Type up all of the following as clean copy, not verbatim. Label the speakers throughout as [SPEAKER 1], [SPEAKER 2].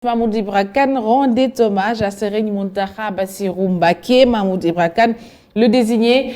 [SPEAKER 1] Mahmoud Ibra Kane rendait hommage à Serigne Mountakha Bassirou Mbacké. Mahmoud Ibra Kane, le désigné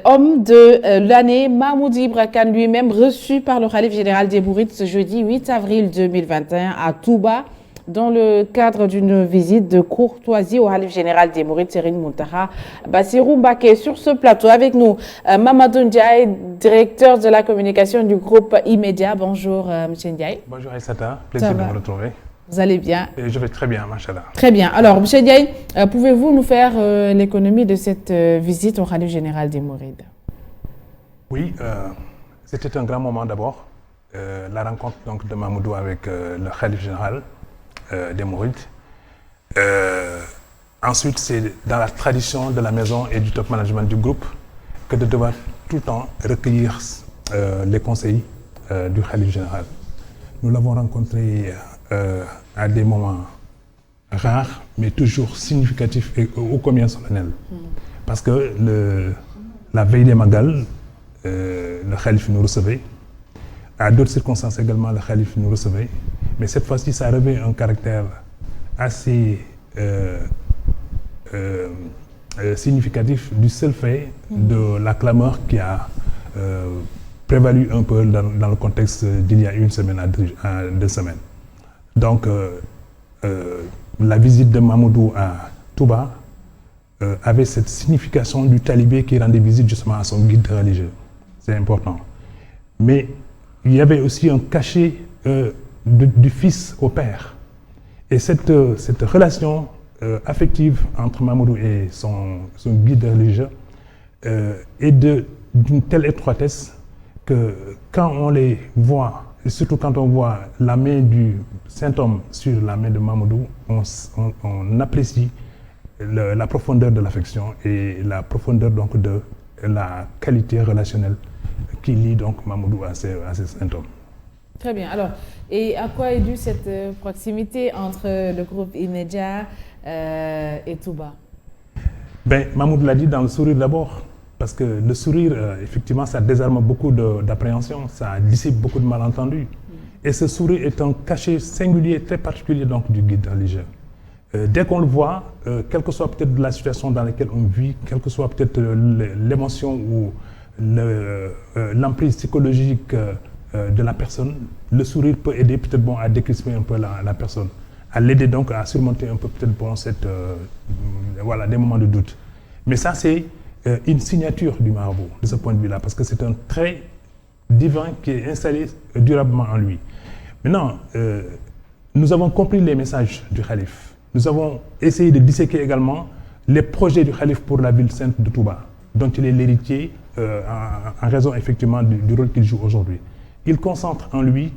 [SPEAKER 1] homme de l'année. Mahmoud Ibra Kane lui-même reçu par le khalife général des Mourides ce jeudi 8 avril 2021 à Touba dans le cadre d'une visite de courtoisie au khalife général des Mourides Serigne Mountakha Bassirou Mbacké. Sur ce plateau avec nous, Mamadou Ndiaye, directeur de la communication du groupe E-Media. Bonjour Monsieur Ndiaye.
[SPEAKER 2] Bonjour Aïssata, plaisir de vous retrouver.
[SPEAKER 1] Vous allez bien?
[SPEAKER 2] Et je vais très bien, machallah.
[SPEAKER 1] Très bien. Alors, M. Ndiaye, pouvez-vous nous faire l'économie de cette visite au khalife général des Mourides?
[SPEAKER 2] Oui, c'était un grand moment d'abord. La rencontre donc, de Mahmoudou avec le khalife général des Mourides. Ensuite, c'est dans la tradition de la maison et du top management du groupe que de devoir tout le temps recueillir les conseils du khalife général. Nous l'avons rencontré à des moments rares, mais toujours significatifs et ô combien solennels. Parce que la veille des Magal, le khalife nous recevait. À d'autres circonstances également, le khalife nous recevait. Mais cette fois-ci, ça revêt un caractère assez significatif du seul fait de la clameur qui a prévalu un peu dans le contexte d'il y a une semaine à 2 semaines. Donc, la visite de Mahmoudou à Touba avait cette signification du talibé qui rendait visite justement à son guide religieux. C'est important. Mais il y avait aussi un cachet du fils au père. Et cette relation affective entre Mahmoudou et son guide religieux est d'une telle étroitesse que quand on les voit, et surtout quand on voit la main du Saint-Homme sur la main de Mahmoudou, on apprécie la profondeur de l'affection et la profondeur donc de la qualité relationnelle qui lie donc Mahmoudou à ce Saint-Homme.
[SPEAKER 1] Très bien. Alors, et à quoi est due cette proximité entre le groupe E-Media et Touba?
[SPEAKER 2] Mahmoudou l'a dit dans le sourire d'abord. Parce que le sourire, effectivement, ça désarme beaucoup d'appréhension, ça dissipe beaucoup de malentendus. Et ce sourire est un cachet singulier, très particulier donc, du guide religieux. Dès qu'on le voit, quelle que soit peut-être la situation dans laquelle on vit, quelle que soit peut-être l'émotion ou l'emprise psychologique de la personne, le sourire peut aider peut-être à décrisper un peu la personne, à l'aider donc à surmonter un peu peut-être des moments de doute. Mais ça, c'est une signature du marabout, de ce point de vue-là, parce que c'est un trait divin qui est installé durablement en lui. Maintenant, nous avons compris les messages du khalife. Nous avons essayé de disséquer également les projets du khalife pour la ville sainte de Touba, dont il est l'héritier en raison effectivement du rôle qu'il joue aujourd'hui. Il concentre en lui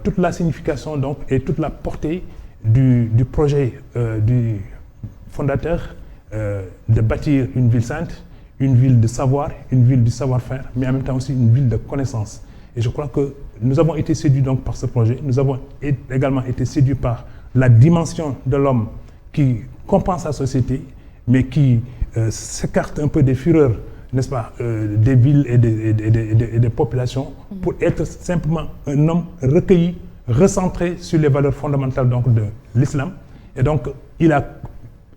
[SPEAKER 2] toute la signification donc, et toute la portée du projet du fondateur de bâtir une ville sainte, une ville de savoir, une ville du savoir-faire, mais en même temps aussi une ville de connaissance. Et je crois que nous avons été séduits donc par ce projet. Nous avons également été séduits par la dimension de l'homme qui compense la société, mais qui s'écarte un peu des fureurs, n'est-ce pas, des villes et des populations, pour être simplement un homme recueilli, recentré sur les valeurs fondamentales donc, de l'islam. Et donc, il a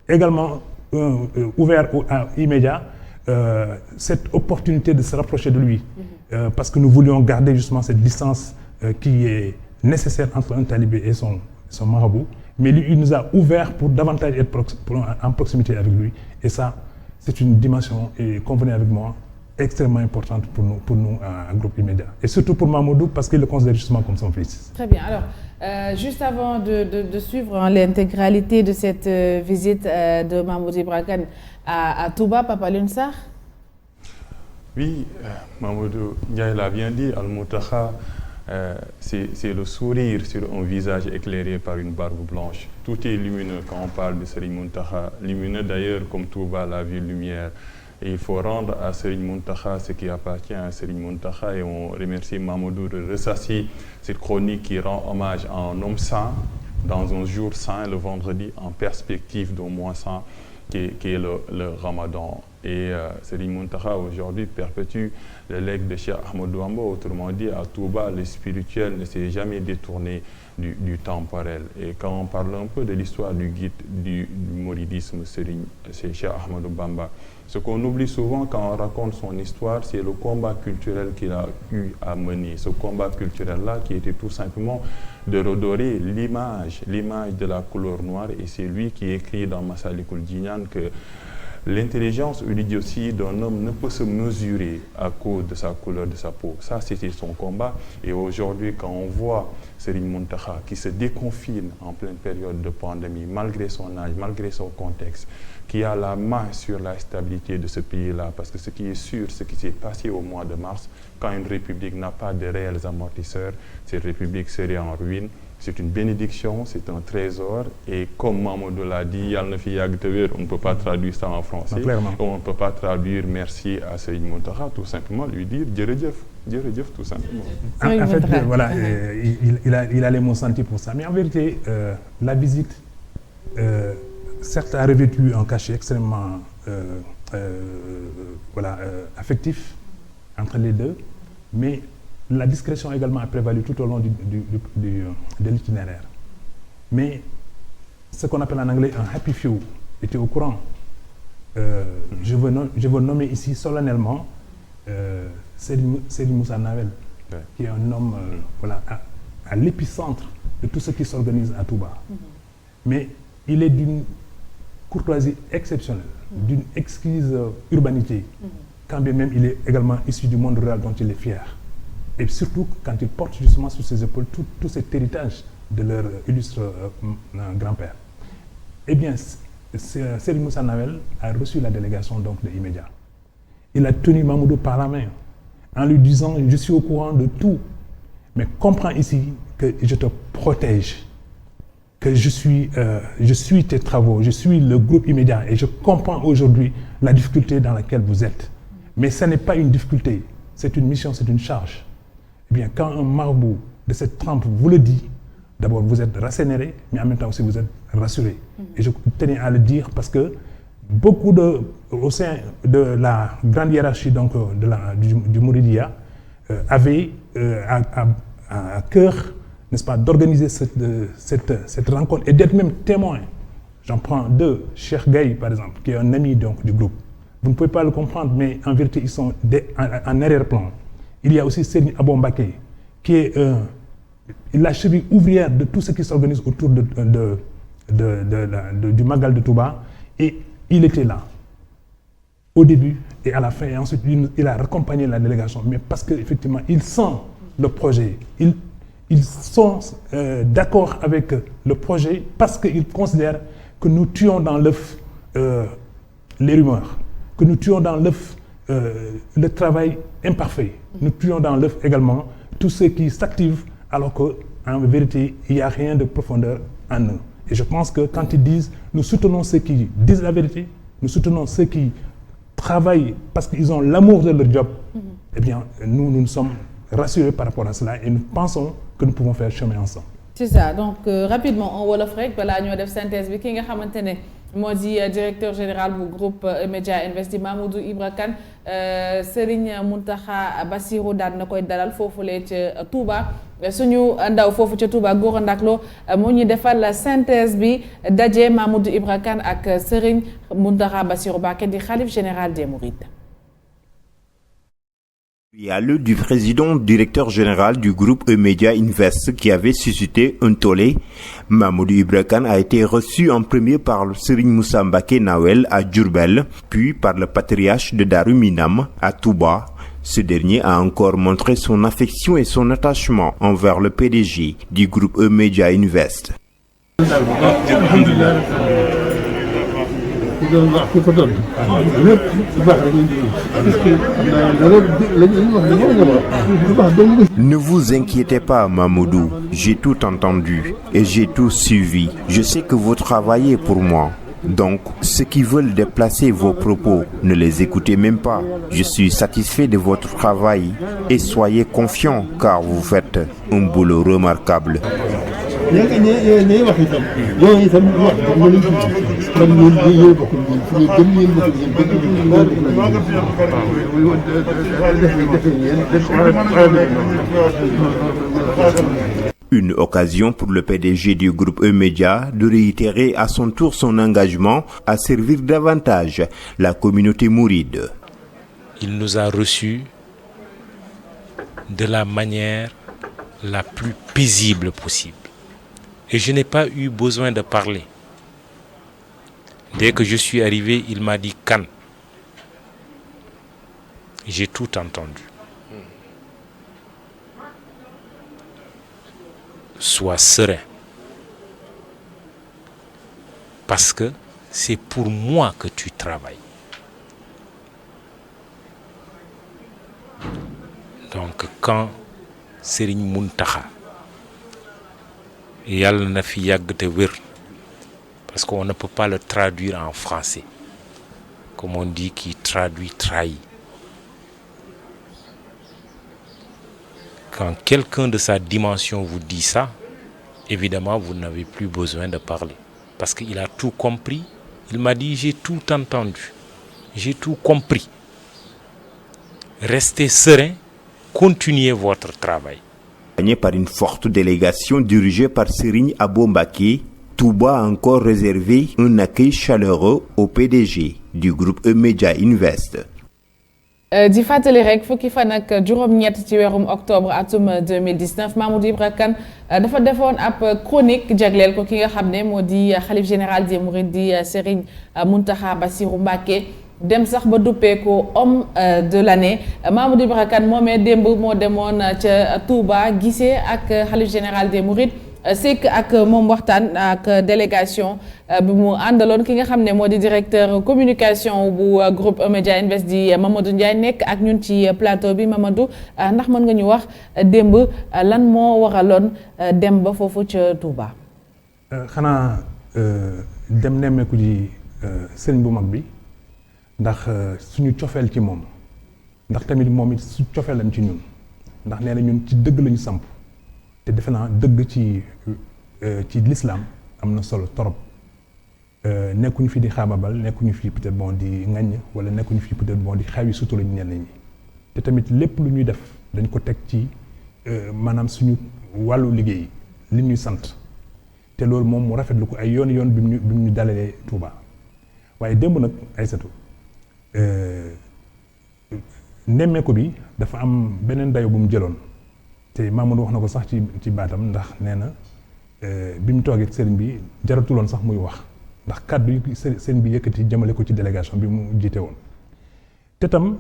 [SPEAKER 2] également ouvert à E-Media cette opportunité de se rapprocher de lui, parce que nous voulions garder justement cette distance qui est nécessaire entre un talibé et son marabout, mais lui, il nous a ouvert pour davantage être en proximité avec lui, et ça, c'est une dimension, et convenez avec moi, extrêmement importante pour nous un groupe E-Media. Et surtout pour Mahmoudou, parce qu'il le considère justement comme son fils.
[SPEAKER 1] Très bien. Alors, juste avant de suivre l'intégralité de cette visite de Mahmoud Ibra Kane à Touba, Papa Lunsar?
[SPEAKER 3] Oui, Mahmoudou Ndiaye l'a bien dit, Al-Mountakha, c'est le sourire sur un visage éclairé par une barbe blanche. Tout est lumineux quand on parle de Serigne Mountakha. Lumineux d'ailleurs comme Touba, la ville lumière. Et il faut rendre à Serigne Mountakha ce qui appartient à Serigne Mountakha. Et on remercie Mahmoudou de ressasser cette chronique qui rend hommage à un homme saint, dans un jour saint, le vendredi, en perspective d'un mois saint, qui est le Ramadan. Et Serigne Mountakha aujourd'hui perpétue le legs de Cheikh Ahmadou Bamba. Autrement dit, à Touba, le spirituel ne s'est jamais détourné du temporel. Et quand on parle un peu de l'histoire du guide du mouridisme, c'est Cheikh Ahmadou Bamba. Ce qu'on oublie souvent quand on raconte son histoire, c'est le combat culturel qu'il a eu à mener. Ce combat culturel-là qui était tout simplement de redorer l'image de la couleur noire. Et c'est lui qui écrit dans Massalikul Jinan que l'intelligence ou l'idiotie d'un homme ne peut se mesurer à cause de sa couleur de sa peau. Ça, c'était son combat. Et aujourd'hui, quand on voit Serigne Mountakha qui se déconfine en pleine période de pandémie, malgré son âge, malgré son contexte, qui a la main sur la stabilité de ce pays-là, parce que ce qui est sûr, ce qui s'est passé au mois de mars, quand une république n'a pas de réels amortisseurs, cette république serait en ruine. C'est une bénédiction, c'est un trésor. Et comme Mamadou l'a dit, on ne peut pas traduire ça en français. On ne peut pas traduire merci à Serigne Mountakha, tout simplement lui dire Djeredjef, tout simplement.
[SPEAKER 2] En fait, voilà, il a les mots sentis pour ça. Mais en vérité, la visite, certes, a revêtu un cachet extrêmement affectif entre les deux, mais la discrétion également a prévalu tout au long de l'itinéraire. Mais ce qu'on appelle en anglais un happy few était au courant. Je veux nommer ici solennellement Serigne Moussa Nawel, qui est un homme à l'épicentre de tout ce qui s'organise à Touba. Mais il est d'une courtoisie exceptionnelle, d'une exquise urbanité, quand bien même il est également issu du monde rural dont il est fier. Et surtout quand il porte justement sur ses épaules tout cet héritage de leur illustre grand-père. Eh bien, Serigne Moussa Nawel a reçu la délégation donc de Immédiat. Il a tenu Mamoudou par la main en lui disant « Je suis au courant de tout, mais comprends ici que je te protège, que je suis tes travaux, je suis le groupe Immédiat et je comprends aujourd'hui la difficulté dans laquelle vous êtes. Mais ce n'est pas une difficulté, c'est une mission, c'est une charge. Eh bien, quand un marabout de cette trempe vous le dit, d'abord vous êtes rassénéré, mais en même temps aussi vous êtes rassuré. Et je tenais à le dire parce que beaucoup au sein de la grande hiérarchie donc, du Mouridia avaient à cœur, n'est-ce pas, d'organiser cette rencontre et d'être même témoin. J'en prends deux, Cheikh Gaye par exemple, qui est un ami donc, du groupe. Vous ne pouvez pas le comprendre, mais en vérité, ils sont en arrière-plan. Il y a aussi Serigne Abo Mbacké, qui est la cheville ouvrière de tout ce qui s'organise autour du Magal de Touba. Et il était là, au début et à la fin. Et ensuite, il a accompagné la délégation. Mais parce qu'effectivement, il sent le projet. Ils sont d'accord avec le projet parce qu'ils considèrent que nous tuons dans l'œuf les rumeurs, que nous tuons dans l'œuf le travail imparfait. Nous tuons dans l'œuf également tout ce qui s'active alors qu'en vérité, il n'y a rien de profondeur en eux. Et je pense que quand ils disent, nous soutenons ceux qui disent la vérité, nous soutenons ceux qui travaillent parce qu'ils ont l'amour de leur job, eh bien, nous sommes rassurés par rapport à cela et nous pensons que nous pouvons faire chemin ensemble.
[SPEAKER 1] C'est ça. Donc, rapidement, en wolof rek balaa ñoo def synthèse bi ki nga xamante ne moo di directeur général bu groupe Media Invest Mamoudou Ibra Kane Serigne Mountakha Bassirou daan na koy dalal foofulee ca Touba suñu ndaw foofu ca Touba Gora Ndaklo moo ñu defal synthèse bi daje Mamoudou Ibra Kane ak Serigne Mountakha Bassirou Mbacké di khalife général des Mourides.
[SPEAKER 4] Il y a le du président directeur général du groupe Media Invest qui avait suscité un tollé. Mamoudou Ibra Kane a été reçu en premier par le Serigne Moussa Mbacké Nawel à Diourbel, puis par le patriarche de Darou Minam à Touba. Ce dernier a encore montré son affection et son attachement envers le PDG du groupe Media Invest. Ne vous inquiétez pas, Mamoudou. J'ai tout entendu et j'ai tout suivi. Je sais que vous travaillez pour moi. Donc, ceux qui veulent déplacer vos propos, ne les écoutez même pas. Je suis satisfait de votre travail et soyez confiants car vous faites un boulot remarquable. Une occasion pour le PDG du groupe E-Média de réitérer à son tour son engagement à servir davantage la communauté mouride.
[SPEAKER 5] Il nous a reçus de la manière la plus paisible possible. Et je n'ai pas eu besoin de parler. Dès que je suis arrivé, il m'a dit « Kane ». J'ai tout entendu. Sois serein. Parce que c'est pour moi que tu travailles. Donc quand Serigne Mountakha yàlla na fi yàgg te wér, parce qu'on ne peut pas le traduire en français, comme on dit, qui traduit trahit. Quand quelqu'un de sa dimension vous dit ça, évidemment vous n'avez plus besoin de parler, parce qu'il a tout compris. Il m'a dit j'ai tout entendu, j'ai tout compris. Restez serein, continuez votre travail.
[SPEAKER 4] Par une forte délégation dirigée par Serigne Abo Mbacké, Touba a encore réservé un accueil chaleureux au PDG du groupe E-Média Invest.
[SPEAKER 1] di fàttali rek fukki fan ak juróom-ñett ci weerum octobre atum 2019 Mamadou Ibra Kane dafa defoon ab chronique jagleel ko ki nga xam ne moo di xalif général des Mourides di Serigne Mountakha Bassirou Mbacké dem sax ba duppee ko homme de l'année. Mamadou Ibra Kane moomee démb moo demoon ca Touba gisee ak xalif général des Mourides sekk ak moom waxtaan ak délégation bi mu àndaloon ki nga xam ne moo di directeur communication bu groupe E-Média Invest di Mamadou Ndiaye nekk ak ñun ci plateau bi. Mamadou, ndax mën nga ñu wax démb lan moo waraloon dem ba foofu ca Touba?
[SPEAKER 2] xanaa dem nemmeeku ji sëriñ bu mag bi, ndax suñu cofeel ci moom, ndax tamit moom it su cofeelam ci ñun, ndax nee na ñun ci dëgg lañu samp, te defe naa dëgg ci l'islam am na solo torop. Nekkuñu fi di xaababal, nekkuñu fi peut-être bon di ŋaññ, wala nekkuñu fi peut-être bon di xawi sutura ñu ñenn ñi. Te tamit lépp lu ñuy def dañ ko teg ci maanaam suñu wàllu liggéey li ñuy sant, te loolu moom mu rafetlu ko ay yoon bi mu ñu dalalee Touba. Waaye démb nag Aïssatou nemmeeku bi dafa am beneen dayo bu mu jëloon, te Mamadou wax na ko sax ci baatam, ndax nee na bi mu toogee sëriñ bi jaratuloon sax muy wax, ndax kàddu yi sëriñ bi yëkkati jëmale ko ci délégation bi mu jiite woon. te tam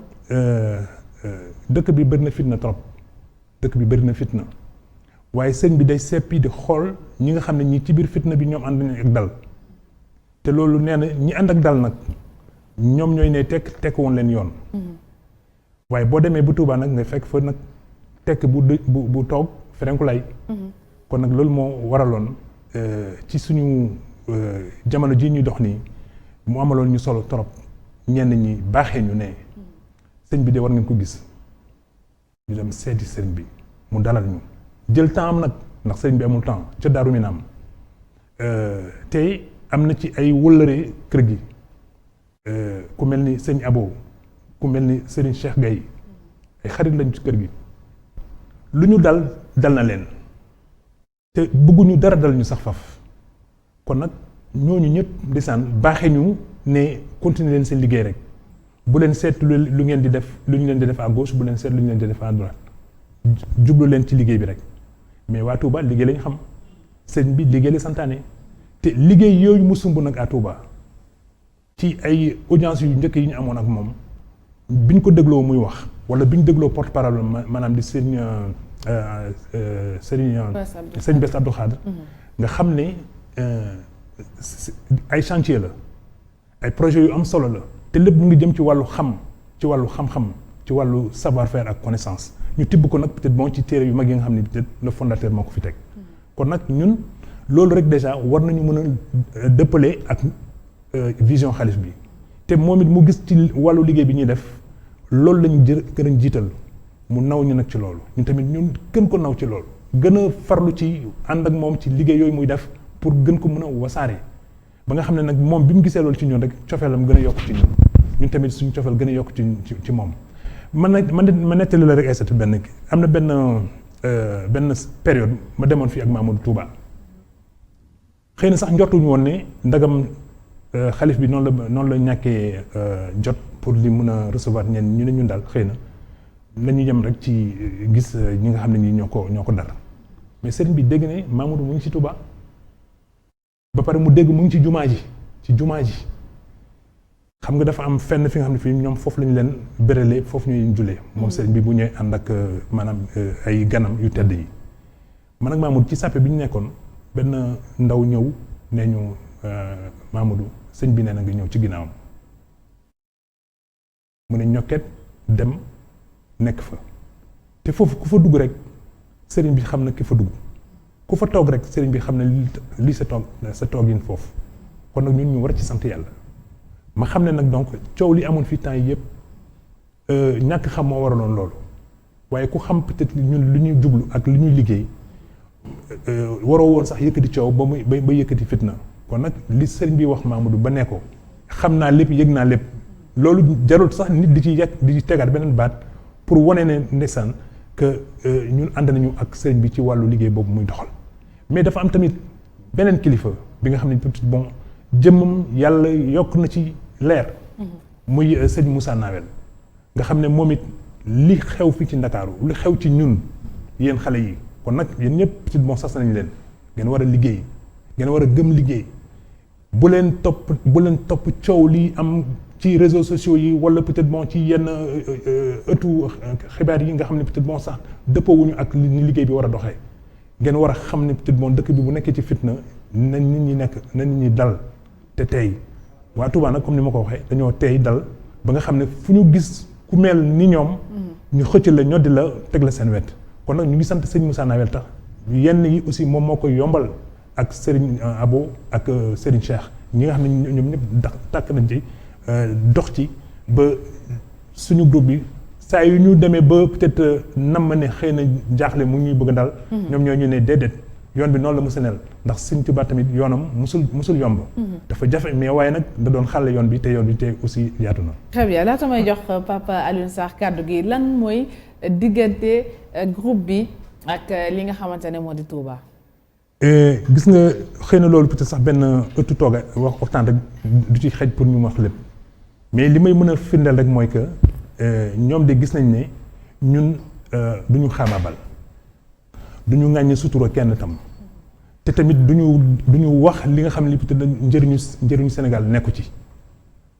[SPEAKER 2] dëkk bi bëri na fitna trop, dëkk bi bëri na fitna, waaye sëriñ bi day seppi di xool ñi nga xam ne ñi ci biir fitna bi ñoom ànd nañu ak dal, te loolu nee na ñi ànd ak dal nag ñoom ñooy ne tekk woon leen yoon. waaye boo demee bu Touba nag nga fekk fa nag tekk bu toog ferenku lay. kon nag loolu moo waraloon ci suñu jamono ji ñuy dox nii mu amaloon ñu solo trop, ñenn ñi baaxee ñu ne sëñ bi de war ngeen ko gis, ñu dem seeti sëñ bi mu dalal ñu jël temps am nag, ndax sëñ bi amul temps ca Daaru Minam. tey am na ci ay wëllëre kër gi, ku mel ni sëñ Abo, ku mel ni Serigne Cheikh Gaye, ay xarit lañ ci kër gi. lu ñu dal na leen, te bëgguñu dara dal ñu sax faf. kon nag ñooñu ñëpp ndeysaan baaxee ñu ne continuer leen seen liggéey rek, bu leen seet lu ngeen di def, lu ñu leen di def à gauche, bu leen seet lu ñu leen di def à droite, jublu leen ci liggéey bi rek. mais waa Touba liggéey lañ xam, sëñ bi liggéey la santaane, te liggéey yooyu mu sumb nag à Touba ci ay audience yu njëkk yi ñu amoon ak moom, biñ ko dégloo muy wax, wala biñ dégloo porte-parole maanaam di sëñ Bass Abdou Khadre, nga xam ne ay chantier la, ay projet yu am solo la, te lépp mu ngi jëm ci wàllu xam, ci wàllu xam-xam, ci wàllu savoir-faire ak connaissance. ñu tibb ko nag peut-être bon ci téere yu mag yi nga xam ne peut-être le fondateur moo ko fi teg. kon nag ñun loolu rek déjà war nañu mën a dëppale ak vision xalif bi, te moom it mu gis ci wàllu liggéey bi ñuy def loolu lañu gën a jiital, mu naw ñu nag ci loolu, ñun tamit ñun gën ko naw ci loolu, gën a farlu ci ànd ak moom ci liggéey yooyu muy def pour gën ko mën a wasaare, ba nga xam ne nag moom bi mu gisee loolu ci ñun rek cofeelam gën a yokk ci ñun tamit suñu cofeel gën a yokk ci moom. ma nettali la rek ay satu benn am na benn benn période ma demoon fii ak Mamadou Touba xëy na sax njortuñu woon ne ndagam xalif bi noonu la ñàkkee jot pour li mun a recevoir ñenn ñu ne ñun daal xëy na nañu yem rek ci gis ñi nga xam ne ñi ñoo ko dar mais sëriñ bi dégg ne Mamadou mu ngi ci Touba ba pare mu dégg mu ngi ci jumaa ji xam nga dafa am fenn fi nga xam ne fii ñoom foofu lañu leen béralee foofu ñuy jullee moom sëriñ bi bu ñëwee ànd ak maanaam ay ganam yu tedd yi man ak Mamadou ci sàppe bi ñu nekkoon benn ndaw ñëw nee ñu Mamadou sëñ bi nee na nga ñëw ci ginnaawam mu ne ñokket dem nekk fa te foofu ku fa dugg rek sëriñ bi xam na ki fa dugg ku fa toog rek sëriñ bi xam ne lii sa toogin foofu kon nag ñun ñu war ci sant yàlla ma xam ne nag donc coow li amoon fii temps yi yëpp ñàkk xam moo waraloon loolu waaye ku xam peut-être ñun li ñuy jublu ak li ñuy liggéey waroo woon sax yëkkati coow ba yëkkati fitna kon nag li sëriñ bi wax Mamadou ba ne ko xam naa lépp yëg naa lépp loolu jarul sax nit di ci tegaat beneen baat pour wane ne ndeysaan que ñun ànd nañu ak sëriñ bi ci wàllu liggéey boobu muy doxal mais dafa am tamit beneen kilifa bi nga xam ne peut-être bon jëmmam yàlla yokk na ci leer muy sëñ Moussa Nawel nga xam ne moom it li xew fii ci Ndakaaru li xew ci ñun yéen xale yi kon nag yéen ñëpp peut-être bon sas nañ leen ngeen war a liggéey ngeen war a gëm liggéey bu leen topp coow li am ci réseaux sociaux yi wala peut-être bon ci yenn ëttu xibaar yi nga xam ne peut-être bon sax dëppoowuñu ak ni liggéey bi war a doxee ngeen war a xam ne peut-être bon dëkk bi bu nekkee ci fitna na nit ñi dal te tey waa Touba nag comme ni ma ko waxee dañoo tey dal ba nga xam ne fu ñu gis ku mel ni ñoom ñu xëcc la ñoddi la teg la seen wet kon nag ñu ngi sant sëñ Moussa Nawel tax yenn yi aussi moom moo koy yombal ak Serigne Abo ak Serigne Cheikh ñi nga xam ne ñoom ñëpp tàkk nañ ci dox ci ba suñu groupe bi saa yu ñu demee ba peut-être nam ne xëy na jaaxle mu ñuy bëgg a dal ñoom ñoo ñu ne déedéet yoon bi noonu la mësa nel ndax Sëñ Tuubaa tamit yoonam musul yomb dafa jafe mais waaye nag da doon xàlle yoon bi te aussi yaatu na.
[SPEAKER 1] Très bien laata may jox Papa Alioune Sarr kàddu gi lan mooy diggante groupe bi ak li nga xamante ne moo di Touba.
[SPEAKER 2] gis nga xëy na loolu peut-être sax benn ëttu tooga waxtaan rek du ci xej pour ñu wax lépp mais li may mën a firndeel rek mooy que ñoom de gis nañ ne ñun du ñu xaabaabal du ñu ŋàññi sutura kenn tam te tamit du ñu wax li nga xam ne li peut-être njëriñu Sénégal nekku ci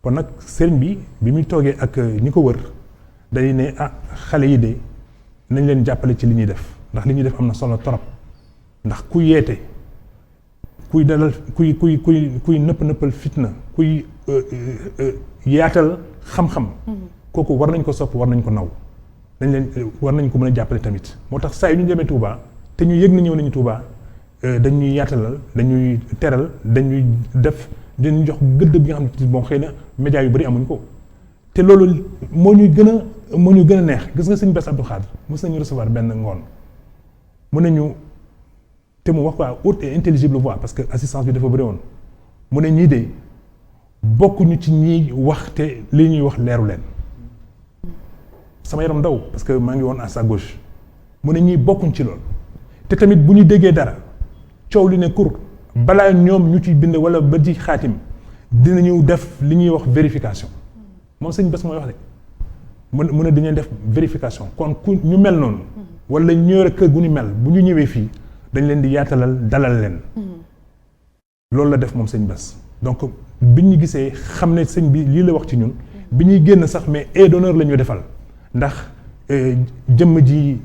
[SPEAKER 2] kon nag sëriñ bi muy toogee ak ñi ko wër dañuy ne xale yi de nañ leen jàppale ci li ñuy def ndax li ñuy def am na solo torop ndax kuy yeete kuy dalal kuy nëppal fitna kuy yaatal xam-xam kooku war nañ ko sopp war nañ ko naw war nañ ko mën a jàppale tamit moo tax saa yu ñu demee Touba te ñu yëg na ñëw nañu Touba dañuy yaatalal dañuy teral dañuy dañuy jox gëdd bi nga xam ne bon xëy na médias yu bari amuñ ko te loolu moo ñu gën a neex gis nga sëñ Bass Abdou Khadre mos nañu recevoir benn ngoon mën nañu te mu wax quoi haute et intelligible voix parce que assistance bi dafa bëri woon mu ne ñii de bokkuñu ci ñiy wax te li ñuy wax leeru leen sama yaram daw parce que maa ngi woon à sa gauche mu ne ñii bokkuñ ci loolu te tamit bu ñu déggee dara coow li ne kur balaa ñoom ñu ci bind wala ba ci xaatim dinañu def li ñuy wax vérification moom sëñ Bass mooy wax de mu ne dañuy def vérification kon ku ñu mel noonu wala ñu yore kër gu ñu mel bu ñu ñëwee fii dañ leen di yaatalal dalal leen loolu la def moom sëñ Bass donc bi ñu gisee xam ne sëñ bi lii la wax ci ñun bi ñuy génn sax mais aide d'honneur la ñu defal ndax jëmm ji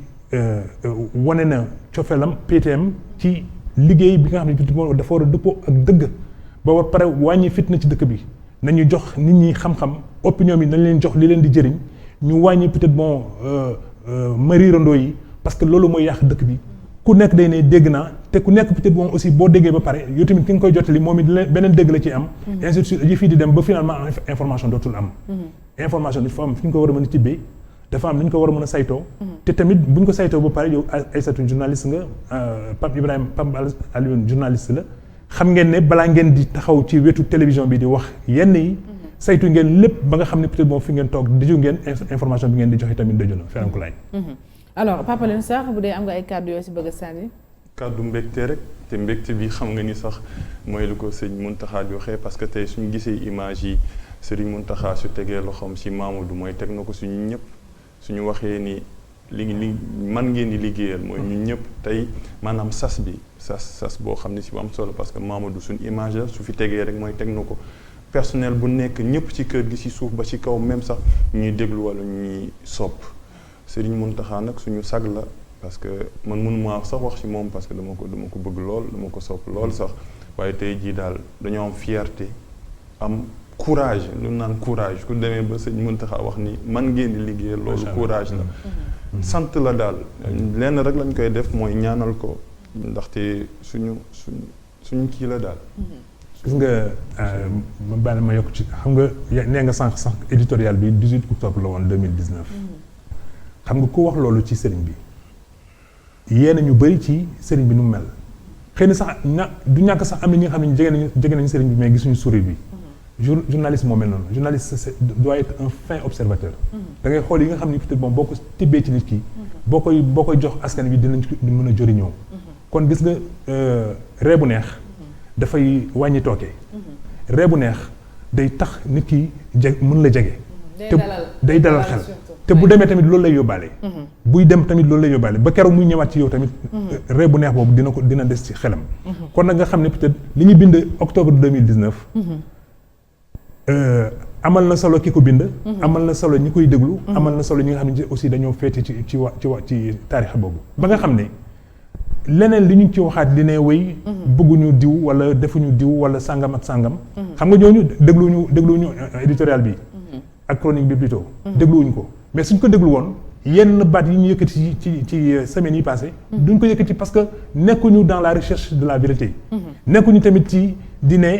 [SPEAKER 2] wane na cofeelam PTM ci liggéey bi nga xam ne dafa war a dëppoo ak dëgg ba war pare wàññi fitna ci dëkk bi nañu jox nit ñi xam-xam opinion bi nañ leen jox li leen di jëriñ ñu wàññi peut-être bon mariirandoo yi parce que loolu mooy yàq dëkk bi ku nekk day ne dégg naa te ku nekk peut-être bon aussi boo déggee ba pare yow tamit ki nga koy jottali moom it beneen dégg la ci am ainsi de suite yi fii di dem ba finalement information dootul am information dafa am fi ñu ko war a mën a tibbee dafa am ni ñu ko war a mën a saytoo te tamit bu ñu ko saytoo ba pare yow Aïssatou journaliste nga Pape Alioune journaliste la xam ngeen ne balaa ngeen di taxaw ci wetu télévision bi di wax yenn yi saytu ngeen lépp ba nga xam ne peut-être bon fi ngeen toog diju ngeen information bi ngeen di joxe tamit daju na feranku laay
[SPEAKER 1] alors Papa Alioune Sarr bu dee am nga ay kàddu yoo si bëgg a sànni.
[SPEAKER 3] kàddu mbégte rek te mbégte bi xam nga ni sax mooy lu ko sëñ Mountakha di waxee parce que tey suñu gisee image yi Serigne Mountakha su tegee loxoom si Mamadou mooy teg na ko suñu ñëpp suñu waxee ni li man ngeen di liggéeyal mooy ñun ñëpp tey maanaam sas boo xam ne si bu am solo parce que Mamadou suñu image la su fi tegee rek mooy teg na ko personnel bu nekk ñëpp ci kër gi si suuf ba ci kaw même sax ñuy déglu wala ñuy sopp Serigne Mountakha nag suñu sag la parce que man mënuma sax wax ci moom parce que dama ko bëgg lool dama ko sopp lool sax waaye tey jii daal dañoo am fierté am courage lu naan courage ku demee ba sëñ Mountakha wax ni man ngeen di liggéey loolu courage la sant la daal lenn rek lañ koy def mooy ñaanal ko ndaxte suñu kii la daal
[SPEAKER 2] gis nga ma baal ma yokk ci xam nga nee nga sànq éditorial bi 18 octobre la woon 2019 xam nga ku wax loolu ci sëriñ bi yéena ñu bëri ci sëriñ bi nu mu mel xëy na sax du ñàkk sax am na ñi nga xam ne jege nañu sëriñ bi mais gisuñu sourire bi journaliste moo mel noonu journaliste doit être un fin observateur da ngay xool yi nga xam ne peut-être boo ko tibbee ci nit ki boo koy jox askan bi dinañ mën a jëriñoo kon gis nga ree bu neex dafay wàññi tooke ree bu neex day tax nit ki mën la jege te day dalal xel te bu demee tamit loolu lay yóbbaale buy dem tamit loolu lay yóbbaale ba keroog muy ñëwaat ci yow tamit ree bu neex boobu dina des ci xelam kon nag nga xam ne peut-être li ñu bind octobre 2019 amal na solo ki ko bind amal na solo ñi koy déglu amal na solo ñi nga xam ne aussi dañoo féete ci taarix boobu ba nga xam ne leneen li ñu ci waxaat di ne wéy bëgguñu diw wala defuñu diw wala sàngam ak sàngam xam nga ñooñu dégluñu éditorial bi ak chronique bi plutôt dégluwuñu ko mais suñ ko déglu woon yenn baat yi ñu yëkkati ci semaines yi passé duñ ko yëkkati parce que nekkuñu dans la recherche de la vérité nekkuñu tamit ci di ne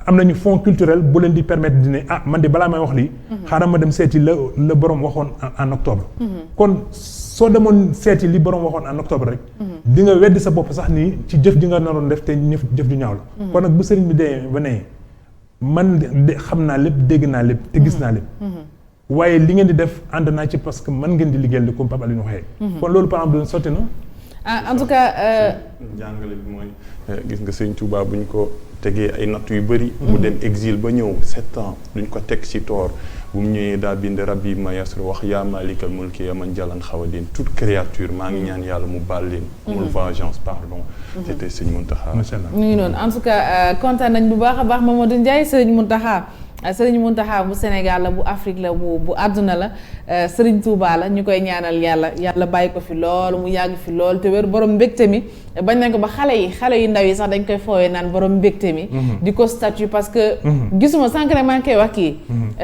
[SPEAKER 2] am nañu fond culturel bu leen di permettre di ne man de balaa may wax lii xaaral ma dem seeti la borom waxoon en octobre kon soo demoon seeti li borom waxoon en octobre rek di nga weddi sa bopp sax nii ci jëf ji nga naroon def te jëf ju ñaaw la kon nag bu sëriñ bi dee ba ne man de xam naa lépp dégg naa lépp te gis naa lépp waaye li ngeen di def ànd naa ci parce que man ngeen di liggéeyal li comme Pape Alioune waxee kon loolu par exemple sotti na
[SPEAKER 1] en tout cas
[SPEAKER 3] jàngale bi mooy gis nga sëñ Touba buñ ko tegee ay natt yu bëri mu dem exil ba ñëw 7 ans duñ ko teg ci toor bu mu ñëwee daa bind rabbi ma yasru wax yaa malikal mulki ya man jalan xawadin toute créature maa ngi ñaan yàlla mu baal leen amul vengeance pardon c'était sëñ Mountakha
[SPEAKER 2] macha allah
[SPEAKER 1] ñu ngi noonu en tout cas kontaan nañ bu baax a baax Mamadou Ndiaye sëriñ Mountakha bu Sénégal la bu Afrique la bu àdduna la Sëriñ Touba la ñu koy ñaanal yàlla bàyyi ko fi lool mu yàgg fi lool te wér borom mbégte mi bañ nañ ko ba xale yu ndaw yi sax dañ koy foowee naan borom mbégte mi di ko statut parce que gisuma sànq rek maa ngi koy wax kii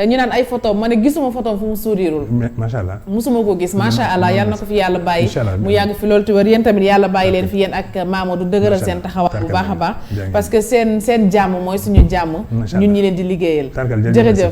[SPEAKER 1] ñu naan ay photo ma ne gisuma photo fu mu sourireul macha allah musuma ko gis macha allah yàlla na ko fi yàlla bàyyi mu yàgg fi lool te wér yéen tamit yàlla bàyyi leen fi yéen ak Mamadou dëgëral seen taxawaay bu baax a baax parce que seen jàmm mooy suñu jàmm ñun ñi leen di liggéeyal jërëjëf